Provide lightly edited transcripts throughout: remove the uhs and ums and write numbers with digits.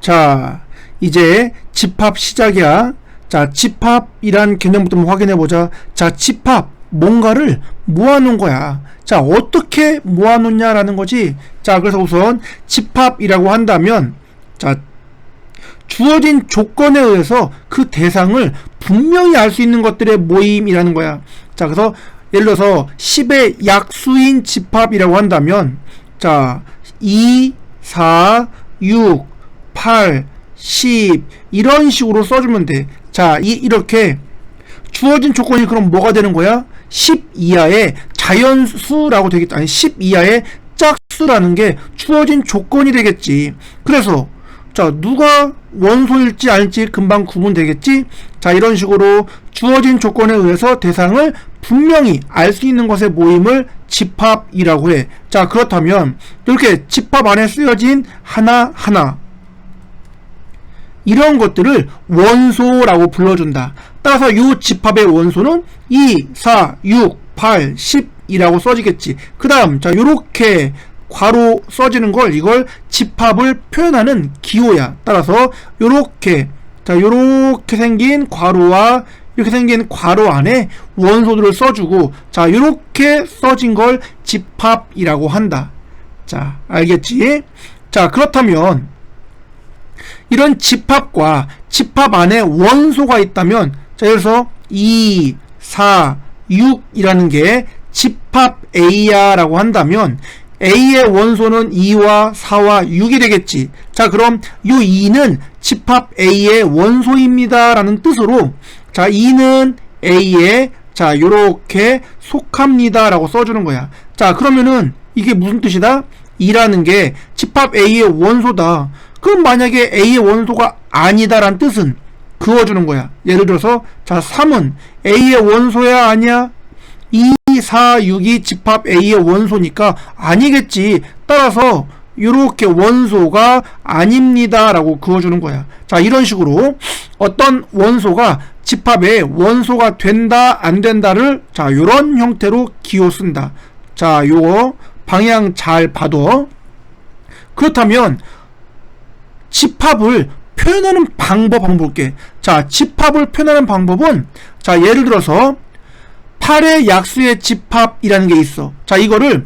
자, 이제 집합 시작이야. 자, 집합이란 개념부터 한번 확인해보자. 자, 집합, 뭔가를 모아놓은 거야. 자, 어떻게 모아놓냐라는 거지. 자, 그래서 우선 집합이라고 한다면, 자, 주어진 조건에 의해서 그 대상을 분명히 알 수 있는 것들의 모임이라는 거야. 자, 그래서 예를 들어서 10의 약수인 집합이라고 한다면, 자, 2, 4, 6, 8, 10 이런 식으로 써주면 돼. 자, 이렇게 주어진 조건이 그럼 뭐가 되는 거야? 10 이하의 자연수라고 되겠다. 아니 10 이하의 짝수라는 게 주어진 조건이 되겠지. 그래서 자, 누가 원소일지 아닐지 금방 구분되겠지? 자, 이런 식으로 주어진 조건에 의해서 대상을 분명히 알 수 있는 것의 모임을 집합이라고 해. 자, 그렇다면 이렇게 집합 안에 쓰여진 하나하나 이런 것들을 원소라고 불러준다. 따라서 이 집합의 원소는 2, 4, 6, 8, 10이라고 써지겠지. 그 다음 자, 요렇게 괄호 써지는 걸 이걸 집합을 표현하는 기호야. 따라서 요렇게 자, 요렇게 생긴 괄호와 이렇게 생긴 괄호 안에 원소들을 써주고, 자, 요렇게 써진 걸 집합이라고 한다. 자, 알겠지? 자, 그렇다면 이런 집합과 집합 안에 원소가 있다면, 자, 예를 들어서 2, 4, 6이라는 게 집합 A야 라고 한다면 A의 원소는 2와 4와 6이 되겠지. 자, 그럼 이 2는 집합 A의 원소입니다 라는 뜻으로, 자, 2는 A에 자, 요렇게 속합니다 라고 써주는 거야. 자, 그러면은 이게 무슨 뜻이다? 2라는 게 집합 A의 원소다. 그럼 만약에 A의 원소가 아니다 라는 뜻은 그어주는 거야. 예를 들어서 자, 3은 A의 원소야 아니야? 2, 4, 6이 집합 A의 원소니까 아니겠지. 따라서 이렇게 원소가 아닙니다 라고 그어주는 거야. 자, 이런 식으로 어떤 원소가 집합의 원소가 된다 안 된다를 자, 요런 형태로 기호 쓴다. 자, 요거 방향 잘 봐둬. 그렇다면 집합을 표현하는 방법 한번 볼게. 자, 집합을 표현하는 방법은 자, 예를 들어서 8의 약수의 집합이라는 게 있어. 자, 이거를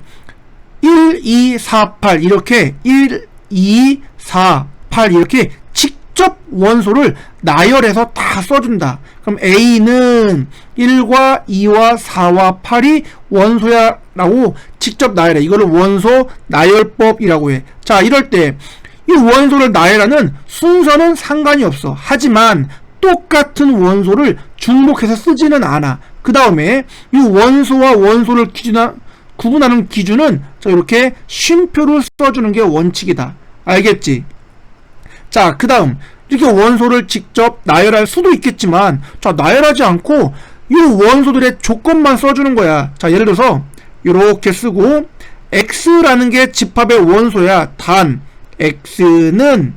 1, 2, 4, 8 이렇게 1, 2, 4, 8 이렇게 직접 원소를 나열해서 다 써준다. 그럼 A는 1과 2와 4와 8이 원소야 라고 직접 나열해. 이거를 원소 나열법이라고 해. 자, 이럴 때 이 원소를 나열하는 순서는 상관이 없어. 하지만 똑같은 원소를 중복해서 쓰지는 않아. 그 다음에 이 원소와 원소를 구분하는 기준은 자, 이렇게 쉼표를 써주는 게 원칙이다. 알겠지? 자, 그 다음 이렇게 원소를 직접 나열할 수도 있겠지만, 자, 나열하지 않고 이 원소들의 조건만 써주는 거야. 자, 예를 들어서 이렇게 쓰고 X라는 게 집합의 원소야. 단 X는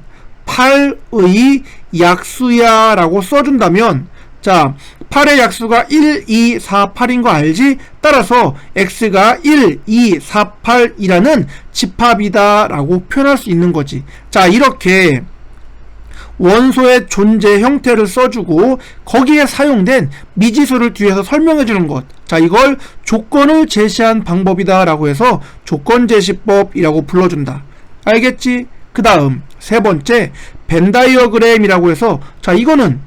8의 약수야 라고 써준다면, 자, 8의 약수가 1, 2, 4, 8인 거 알지? 따라서 X가 1, 2, 4, 8이라는 집합이다 라고 표현할 수 있는 거지. 자, 이렇게 원소의 존재 형태를 써주고 거기에 사용된 미지수를 뒤에서 설명해 주는 것. 자, 이걸 조건을 제시한 방법이다 라고 해서 조건제시법이라고 불러준다. 알겠지? 그 다음 세 번째 벤 다이어그램이라고 해서, 자, 이거는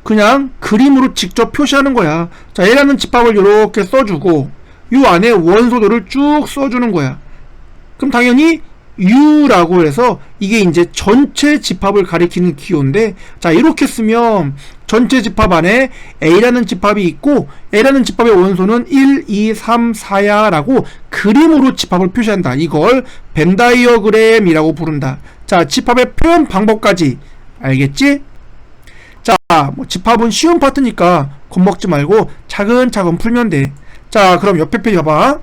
그냥 그림으로 직접 표시하는 거야. 자, A라는 집합을 이렇게 써주고 이 안에 원소들을 쭉 써주는 거야. 그럼 당연히 U라고 해서 이게 이제 전체 집합을 가리키는 기호인데, 자, 이렇게 쓰면 전체 집합 안에 A라는 집합이 있고 A라는 집합의 원소는 1, 2, 3, 4야 라고 그림으로 집합을 표시한다. 이걸 벤 다이어그램이라고 부른다. 자, 집합의 표현 방법까지 알겠지? 자, 뭐 집합은 쉬운 파트니까 겁먹지 말고 차근차근 풀면 돼. 자, 그럼 옆에 페이지 봐봐.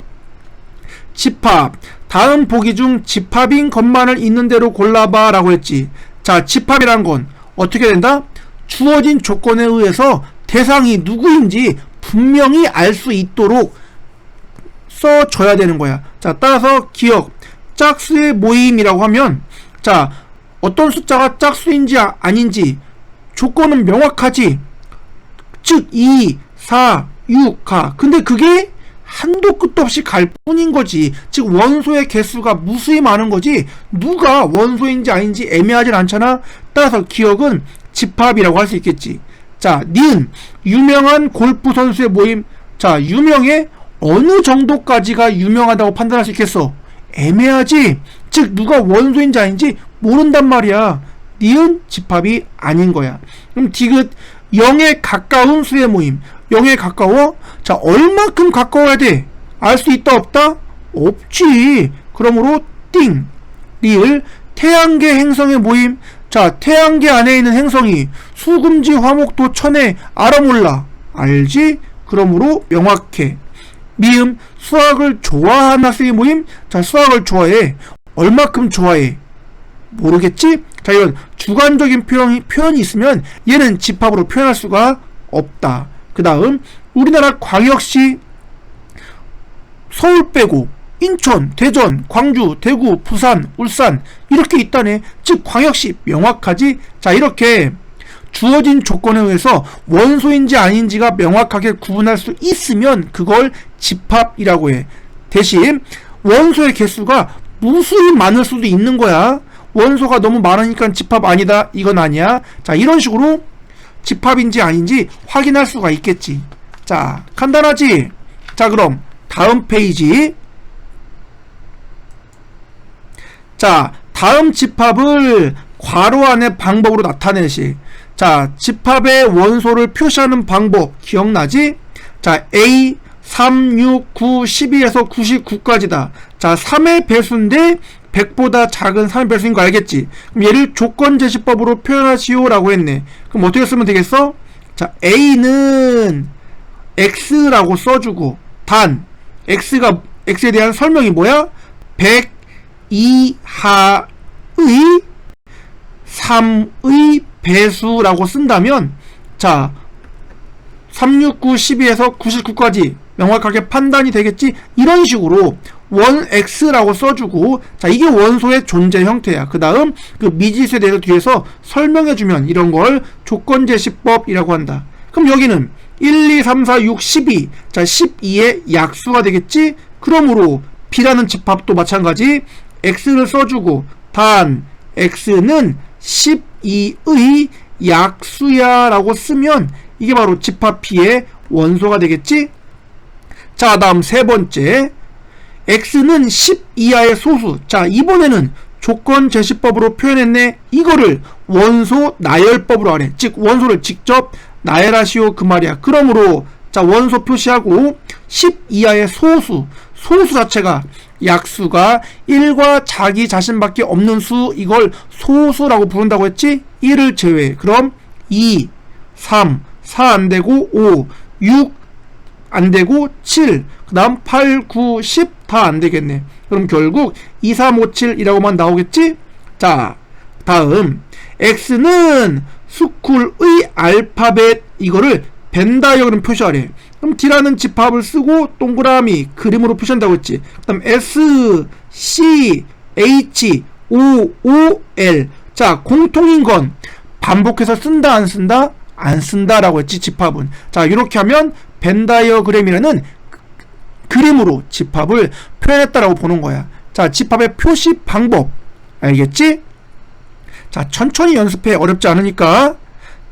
집합, 다음 보기 중 집합인 것만을 있는 대로 골라봐 라고 했지. 자, 집합이란 건 어떻게 된다? 주어진 조건에 의해서 대상이 누구인지 분명히 알 수 있도록 써줘야 되는 거야. 자, 따라서 기억, 짝수의 모임이라고 하면, 자, 어떤 숫자가 짝수인지 아닌지 조건은 명확하지. 즉 2, 4, 6 가. 근데 그게 한도 끝도 없이 갈 뿐인 거지. 즉 원소의 개수가 무수히 많은 거지 누가 원소인지 아닌지 애매하진 않잖아. 따라서 기억은 집합이라고 할 수 있겠지. 자, 니은 유명한 골프 선수의 모임. 자, 유명해? 어느 정도까지가 유명하다고 판단할 수 있겠어? 애매하지. 즉 누가 원소인지 아닌지 모른단 말이야. 니은 집합이 아닌 거야. 그럼 디귿 0에 가까운 수의 모임. 0에 가까워? 자, 얼만큼 가까워야 돼? 알 수 있다 없다? 없지. 그러므로 띵. 리을 태양계 행성의 모임. 자, 태양계 안에 있는 행성이 수금지 화목토 천해 알아 몰라? 알지? 그러므로 명확해. 미음 수학을 좋아하는 학생의 모임. 자, 수학을 좋아해. 얼마큼 좋아해? 모르겠지? 자, 이런 주관적인 표현이 있으면 얘는 집합으로 표현할 수가 없다. 그 다음 우리나라 광역시 서울 빼고 인천, 대전, 광주, 대구, 부산, 울산 이렇게 있다네. 즉 광역시 명확하지? 자, 이렇게 주어진 조건에 의해서 원소인지 아닌지가 명확하게 구분할 수 있으면 그걸 집합이라고 해. 대신 원소의 개수가 무수히 많을 수도 있는 거야. 원소가 너무 많으니까 집합 아니다, 이건 아니야. 자, 이런 식으로 집합인지 아닌지 확인할 수가 있겠지. 자, 간단하지? 자, 그럼 다음 페이지. 자, 다음 집합을 괄호 안의 방법으로 나타내시. 자, 집합의 원소를 표시하는 방법 기억나지? 자, A 3, 6, 9, 12에서 99까지다. 자, 3의 배수인데 100보다 작은 3의 배수인 거 알겠지? 그럼 얘를 조건제시법으로 표현하시오 라고 했네. 그럼 어떻게 쓰면 되겠어? 자, A는 X라고 써주고 단 X에 대한 설명이 뭐야? 100 이하의 3의 배수라고 쓴다면 자, 3, 6, 9, 12에서 99까지 명확하게 판단이 되겠지? 이런 식으로 원 X라고 써주고, 자, 이게 원소의 존재 형태야. 그 다음 그 미지수에 대해서 뒤에서 설명해주면 이런 걸 조건제시법이라고 한다. 그럼 여기는 1, 2, 3, 4, 6, 12. 자, 12의 약수가 되겠지? 그러므로 B라는 집합도 마찬가지 X를 써주고 단 X는 12의 약수야 라고 쓰면 이게 바로 집합 P의 원소가 되겠지? 자, 다음 세 번째 X는 10 이하의 소수. 자, 이번에는 조건제시법으로 표현했네. 이거를 원소 나열법으로 하래. 즉 원소를 직접 나열하시오 그 말이야. 그러므로 자, 원소 표시하고 10 이하의 소수 자체가 약수가 1과 자기 자신밖에 없는 수, 이걸 소수라고 부른다고 했지? 1을 제외. 그럼 2, 3, 4 안되고 5, 6 안되고 7, 그 다음 8, 9, 10 다 안되겠네. 그럼 결국 2, 3, 5, 7이라고만 나오겠지? 자, 다음 X는 스쿨의 알파벳, 이거를 벤다이어그램 표시하래. 그럼 D라는 집합을 쓰고 동그라미 그림으로 표시한다고 했지. 그 다음 S, C, H, O, O, L. 자, 공통인 건 반복해서 쓴다 안 쓴다? 안 쓴다 라고 했지, 집합은. 자, 이렇게 하면 벤다이어그램이라는 그림으로 집합을 표현했다라고 보는 거야. 자, 집합의 표시 방법 알겠지? 자, 천천히 연습해. 어렵지 않으니까.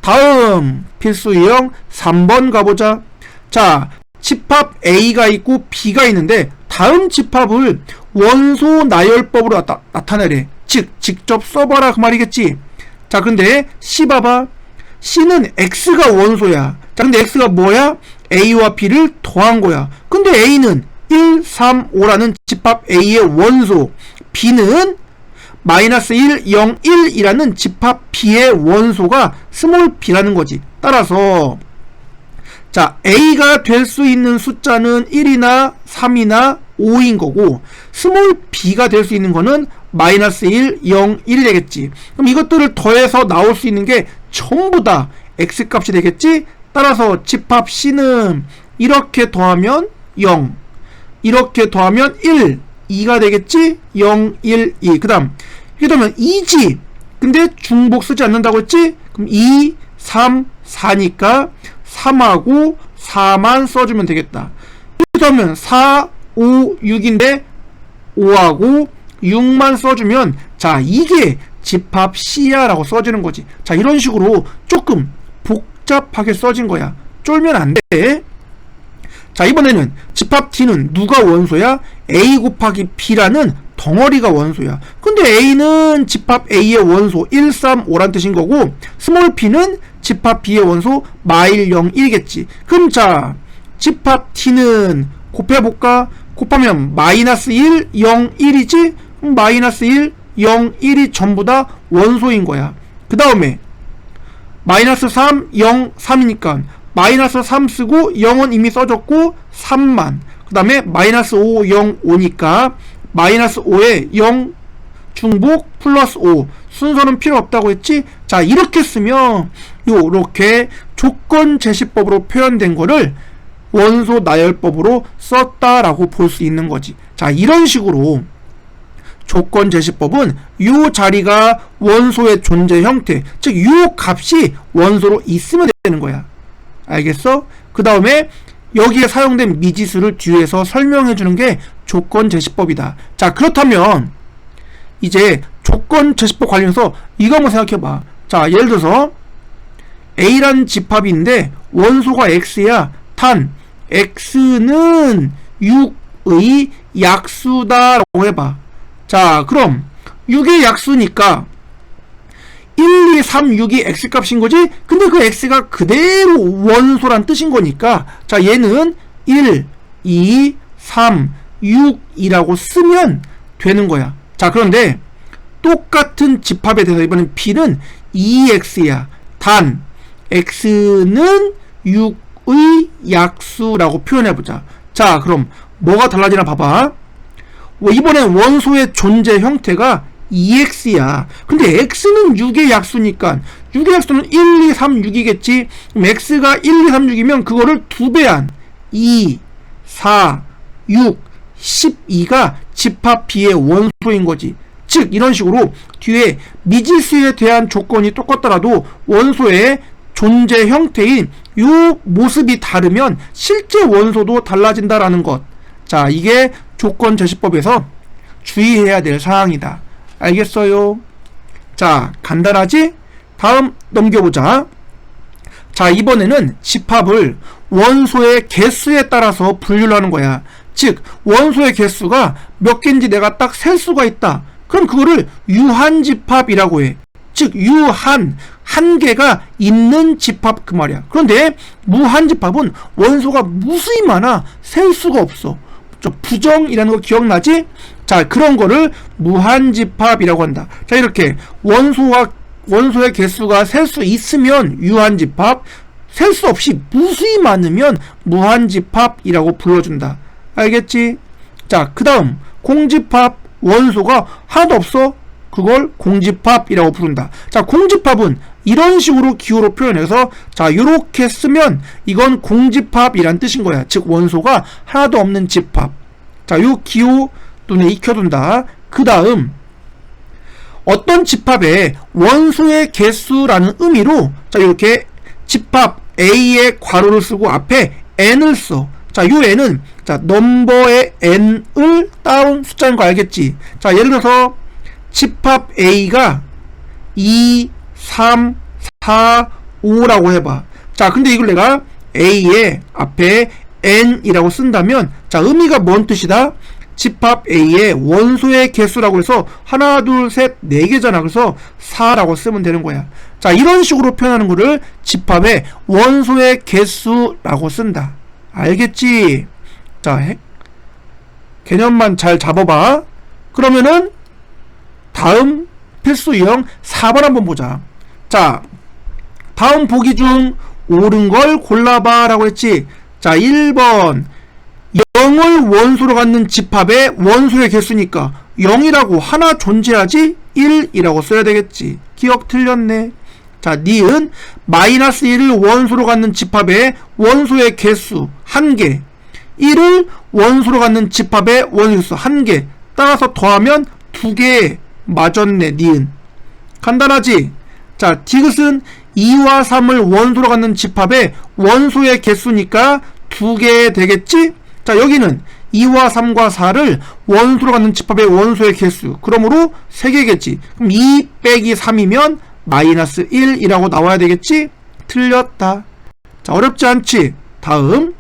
다음 필수 유형 3번 가보자. 자, 집합 A가 있고 B가 있는데 다음 집합을 원소 나열법으로 나타내래. 즉 직접 써봐라 그 말이겠지. 자, 근데 C 봐봐. C는 X가 원소야. 자, 근데 X가 뭐야? A와 B를 더한 거야. 근데 A는 1, 3, 5라는 집합 A의 원소, B는 마이너스 1, 0, 1이라는 집합 B의 원소가 스몰 b라는 거지. 따라서 자, A가 될 수 있는 숫자는 1이나 3이나 5인 거고 스몰 b가 될 수 있는 거는 마이너스 1, 0, 1이 되겠지. 그럼 이것들을 더해서 나올 수 있는 게 전부 다 X값이 되겠지. 따라서 집합 C는 이렇게 더하면 0, 이렇게 더하면 1, 2가 되겠지. 0, 1, 2. 그 다음 이렇게 되면 2지. 근데 중복 쓰지 않는다고 했지? 그럼 2, 3, 4니까 3하고 4만 써주면 되겠다. 그러면 4, 5, 6인데 5하고 6만 써주면 자 이게 집합 C야 라고 써지는 거지. 자 이런 식으로 조금 복잡하게 써진 거야. 쫄면 안 돼. 자 이번에는 집합 D는 누가 원소야? A 곱하기 B라는 덩어리가 원소야. 근데 A는 집합 A의 원소 1, 3, 5란 뜻인 거고 스몰 p는 집합 B의 원소 마일 0, 1이겠지. 그럼 자 집합 T는 곱해볼까? 곱하면 마이너스 1, 0, 1이지? 마이너스 1, 0, 1이 전부 다 원소인 거야. 그 다음에 마이너스 3, 0, 3이니까 마이너스 3 쓰고 0은 이미 써졌고 3만 그 다음에 마이너스 5, 0, 5니까 마이너스 5에 0 중복 플러스 5 순서는 필요 없다고 했지. 자 이렇게 쓰면 요렇게 조건 제시법으로 표현된 거를 원소 나열법으로 썼다라고 볼 수 있는 거지. 자 이런 식으로 조건 제시법은 요 자리가 원소의 존재 형태, 즉 요 값이 원소로 있으면 되는 거야. 알겠어? 그 다음에 여기에 사용된 미지수를 뒤에서 설명해 주는 게 조건 제시법이다. 자 그렇다면 이제 조건 제시법 관련해서 이거 한번 생각해 봐. 자 예를 들어서 A라는 집합인데 원소가 X야. 단 X는 6의 약수다라고 해봐. 자 그럼 6의 약수니까 1, 2, 3, 6이 X값인 거지? 근데 그 X가 그대로 원소란 뜻인 거니까 자 얘는 1, 2, 3, 6이라고 쓰면 되는 거야. 자 그런데 똑같은 집합에 대해서 이번엔 B는 2X야. 단 X는 6의 약수라고 표현해보자. 자 그럼 뭐가 달라지나 봐봐. 이번엔 원소의 존재 형태가 2x야. 근데 x는 6의 약수니까 6의 약수는 1, 2, 3, 6이겠지. 그럼 x가 1, 2, 3, 6이면 그거를 2배한 2, 4, 6, 12가 집합 B의 원소인 거지. 즉 이런 식으로 뒤에 미지수에 대한 조건이 똑같더라도 원소의 존재 형태인 요 모습이 다르면 실제 원소도 달라진다라는 것. 자 이게 조건 제시법에서 주의해야 될 사항이다. 알겠어요? 자 간단하지? 다음 넘겨보자. 자 이번에는 집합을 원소의 개수에 따라서 분류를 하는 거야. 즉 원소의 개수가 몇 개인지 내가 딱 셀 수가 있다. 그럼 그거를 유한집합이라고 해. 즉 유한 한 개가 있는 집합 그 말이야. 그런데 무한집합은 원소가 무수히 많아 셀 수가 없어. 저 부정이라는 거 기억나지? 자 그런 거를 무한집합이라고 한다. 자 이렇게 원소의 개수가 셀 수 있으면 유한집합, 셀 수 없이 무수히 많으면 무한집합이라고 불러준다. 알겠지? 자 그 다음 공집합, 원소가 하나도 없어? 그걸 공집합이라고 부른다. 자 공집합은 이런 식으로 기호로 표현해서 자 요렇게 쓰면 이건 공집합이란 뜻인 거야. 즉 원소가 하나도 없는 집합. 자 요 기호 눈에 익혀둔다. 그 다음 어떤 집합에 원소의 개수라는 의미로 자 이렇게 집합 A의 괄호를 쓰고 앞에 n을 써. 자 요 n은 자 넘버의 n을 따온 숫자인 거 알겠지? 자 예를 들어서 집합 A가 2, 3, 4, 5라고 해봐. 자 근데 이걸 내가 A의 앞에 n이라고 쓴다면 자 의미가 뭔 뜻이다? 집합 A의 원소의 개수라고 해서 하나, 둘, 셋, 네 개잖아. 그래서 4라고 쓰면 되는 거야. 자 이런 식으로 표현하는 거를 집합의 원소의 개수라고 쓴다. 알겠지? 자 개념만 잘 잡아봐. 그러면은 다음 필수 유형 4번 한번 보자. 자 다음 보기 중 옳은 걸 골라봐 라고 했지. 자 1번 0을 원소로 갖는 집합의 원소의 개수니까 0이라고 하나 존재하지 1이라고 써야 되겠지. 기억 틀렸네. 자 니은 마이너스 1을 원소로 갖는 집합의 원소의 개수 1개, 1을 원소로 갖는 집합의 원소의 개수 1개 따라서 더하면 2개 맞았네. 니은 간단하지? 자, 디귿은 2와 3을 원소로 갖는 집합의 원소의 개수니까 2개 되겠지? 자, 여기는 2와 3과 4를 원소로 갖는 집합의 원소의 개수, 그러므로 3개겠지. 그럼 2 빼기 3이면 마이너스 1이라고 나와야 되겠지? 틀렸다. 자, 어렵지 않지? 다음.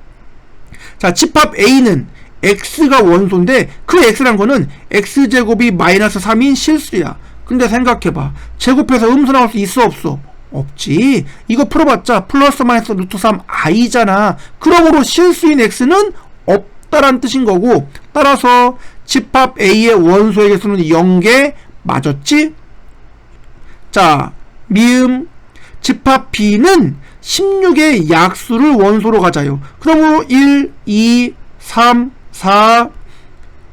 자, 집합 A는 x가 원소인데 그 x란 거는 x제곱이 마이너스 3인 실수야. 근데 생각해봐. 제곱해서 음수 나올 수 있어 없어? 없지. 이거 풀어봤자 플러스 마이너스 루트 3 i잖아. 그러므로 실수인 x는 없다란 뜻인 거고, 따라서 집합 A의 원소의 개수는 0개 맞았지? 자, 미음. 집합 B는 16의 약수를 원소로 가져요. 그러므로 1, 2, 3, 4,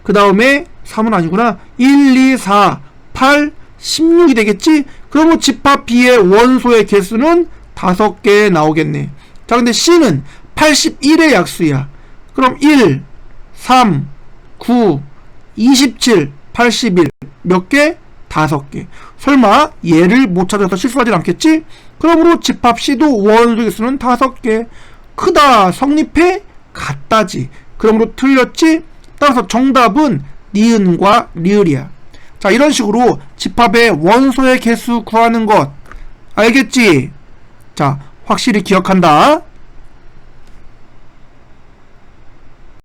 그 다음에 3은 아니구나. 1, 2, 4, 8, 16이 되겠지? 그러면 집합 B의 원소의 개수는 5개 나오겠네. 자, 근데 C는 81의 약수야. 그럼 1, 3, 9, 27, 81 몇 개? 5개. 설마 얘를 못 찾아서 실수하진 않겠지? 그러므로 집합 C도 원소의 개수는 5개. 크다, 성립해? 같다지. 그러므로 틀렸지? 따라서 정답은 니은과 리을이야. 자, 이런 식으로 집합의 원소의 개수 구하는 것 알겠지? 자, 확실히 기억한다.